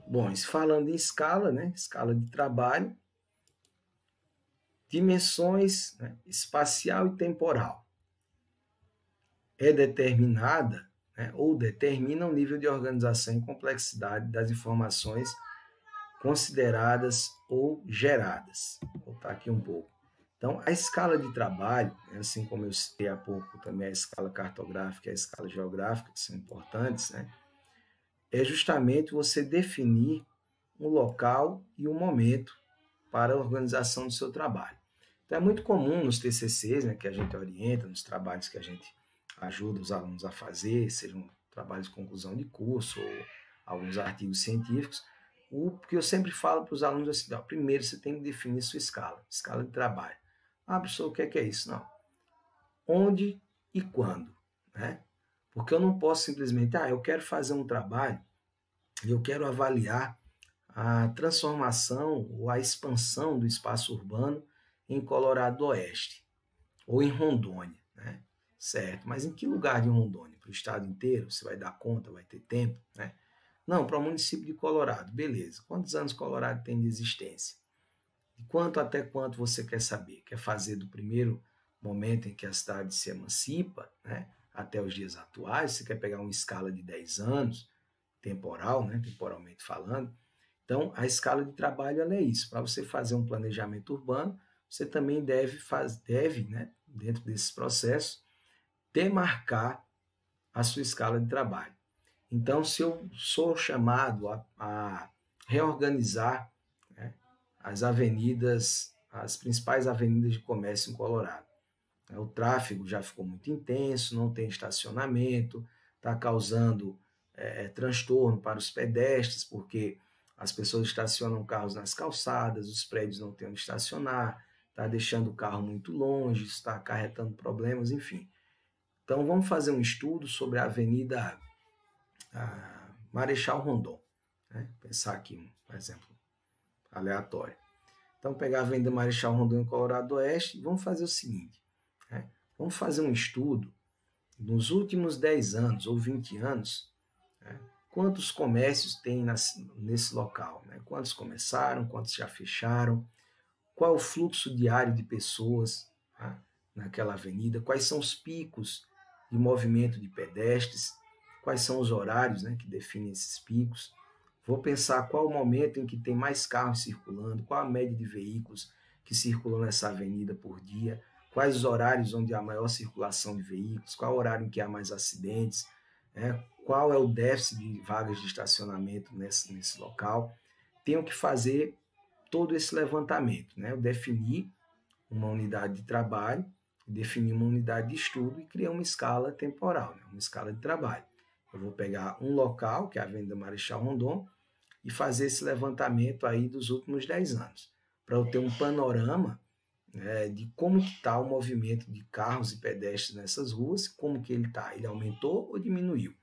Bom, falando em escala, né? Escala de trabalho, dimensões, né? Espacial e temporal. É determinada, né? Ou determina o nível de organização e complexidade das informações consideradas ou geradas. Vou voltar aqui um pouco. Então, a escala de trabalho, assim como eu citei há pouco também a escala cartográfica e a escala geográfica, que são importantes, né? É justamente você definir um local e um momento para a organização do seu trabalho. Então, é muito comum nos TCCs, né, que a gente orienta, nos trabalhos que a gente ajuda os alunos a fazer, sejam trabalhos de conclusão de curso ou alguns artigos científicos, o que eu sempre falo para os alunos é assim, ó, primeiro você tem que definir sua escala de trabalho. Ah, professor, o que é isso? Não. Onde e quando, né? Porque eu não posso simplesmente, eu quero fazer um trabalho e eu quero avaliar a transformação ou a expansão do espaço urbano em Colorado do Oeste ou em Rondônia, né? Certo, mas em que lugar de Rondônia? Para o estado inteiro? Você vai dar conta, vai ter tempo, né? Não, para o município de Colorado, beleza. Quantos anos Colorado tem de existência? De quanto até quanto você quer saber? Quer fazer do primeiro momento em que a cidade se emancipa, né, até os dias atuais? Você quer pegar uma escala de 10 anos, temporal, né, temporalmente falando? Então, a escala de trabalho ela é isso. Para você fazer um planejamento urbano, você também deve, né, dentro desses processos, demarcar a sua escala de trabalho. Então, se eu sou chamado a reorganizar, né, as avenidas, as principais avenidas de comércio em Colorado, o tráfego já ficou muito intenso, não tem estacionamento, está causando transtorno para os pedestres, porque as pessoas estacionam carros nas calçadas, os prédios não têm onde estacionar, está deixando o carro muito longe, está acarretando problemas, enfim. Então, vamos fazer um estudo sobre a Avenida Marechal Rondon. Né? Pensar aqui um exemplo aleatório. Então, pegar a Avenida Marechal Rondon em Colorado do Oeste e vamos fazer o seguinte. Né? Vamos fazer um estudo nos últimos 10 anos ou 20 anos, né? Quantos comércios tem nesse local? Né? Quantos começaram, quantos já fecharam, qual o fluxo diário de pessoas, tá, naquela avenida, quais são os picos de movimento de pedestres, quais são os horários, né, que definem esses picos. Vou pensar qual o momento em que tem mais carros circulando, qual a média de veículos que circulam nessa avenida por dia, quais os horários onde há maior circulação de veículos, qual o horário em que há mais acidentes, né, qual é o déficit de vagas de estacionamento nesse local. Tenho que fazer todo esse levantamento, né? Eu definir uma unidade de trabalho, definir uma unidade de estudo e criar uma escala temporal, né? Uma escala de trabalho. Eu vou pegar um local, que é a Avenida Marechal Rondon, e fazer esse levantamento aí dos últimos 10 anos, para eu ter um panorama, né, de como está o movimento de carros e pedestres nessas ruas, como que ele está, ele aumentou ou diminuiu?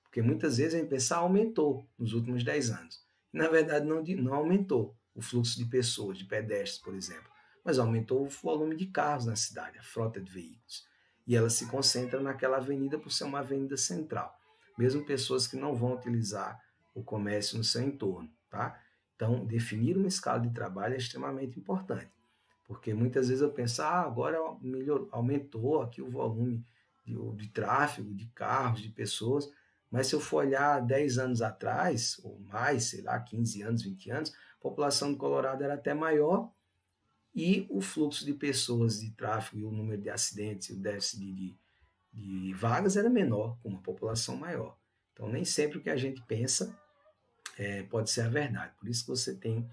Porque muitas vezes a gente pensa, aumentou nos últimos 10 anos. E, na verdade, não aumentou o fluxo de pessoas, de pedestres, por exemplo, mas aumentou o volume de carros na cidade, a frota de veículos. E ela se concentra naquela avenida por ser uma avenida central. Mesmo pessoas que não vão utilizar o comércio no seu entorno, tá? Então, definir uma escala de trabalho é extremamente importante, porque muitas vezes eu penso, agora aumentou aqui o volume de tráfego, de carros, de pessoas, mas se eu for olhar 10 anos atrás, ou mais, sei lá, 15 anos, 20 anos, a população do Colorado era até maior e o fluxo de pessoas, de tráfego, e o número de acidentes e o déficit de vagas era menor, com uma população maior. Então, nem sempre o que a gente pensa pode ser a verdade. Por isso que você tem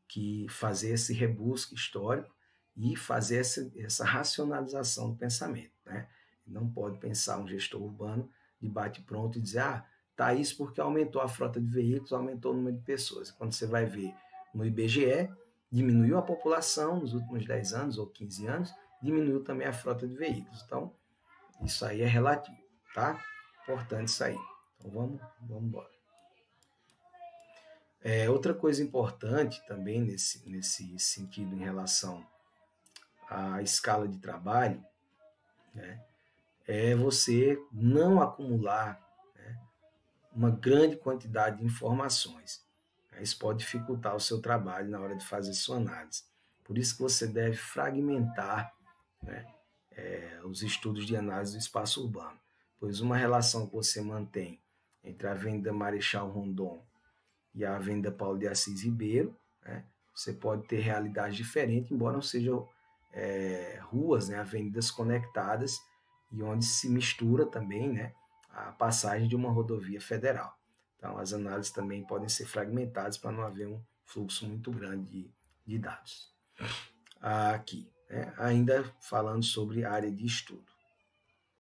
que fazer esse rebusque histórico e fazer essa racionalização do pensamento, né? Não pode pensar um gestor urbano de bate-pronto e dizer, tá isso porque aumentou a frota de veículos, aumentou o número de pessoas. Quando você vai ver no IBGE, diminuiu a população nos últimos 10 anos ou 15 anos, diminuiu também a frota de veículos. Então, isso aí é relativo, tá? Importante isso aí. Então, vamos embora. Outra coisa importante também nesse sentido em relação à escala de trabalho, né, é você não acumular, né, uma grande quantidade de informações. Isso pode dificultar o seu trabalho na hora de fazer sua análise. Por isso que você deve fragmentar, né, os estudos de análise do espaço urbano, pois uma relação que você mantém entre a Avenida Marechal Rondon e a Avenida Paulo de Assis Ribeiro, né, você pode ter realidades diferentes, embora não sejam ruas, né, avenidas conectadas, e onde se mistura também, né, a passagem de uma rodovia federal. Então, as análises também podem ser fragmentadas para não haver um fluxo muito grande de dados. Aqui, né, ainda falando sobre a área de estudo.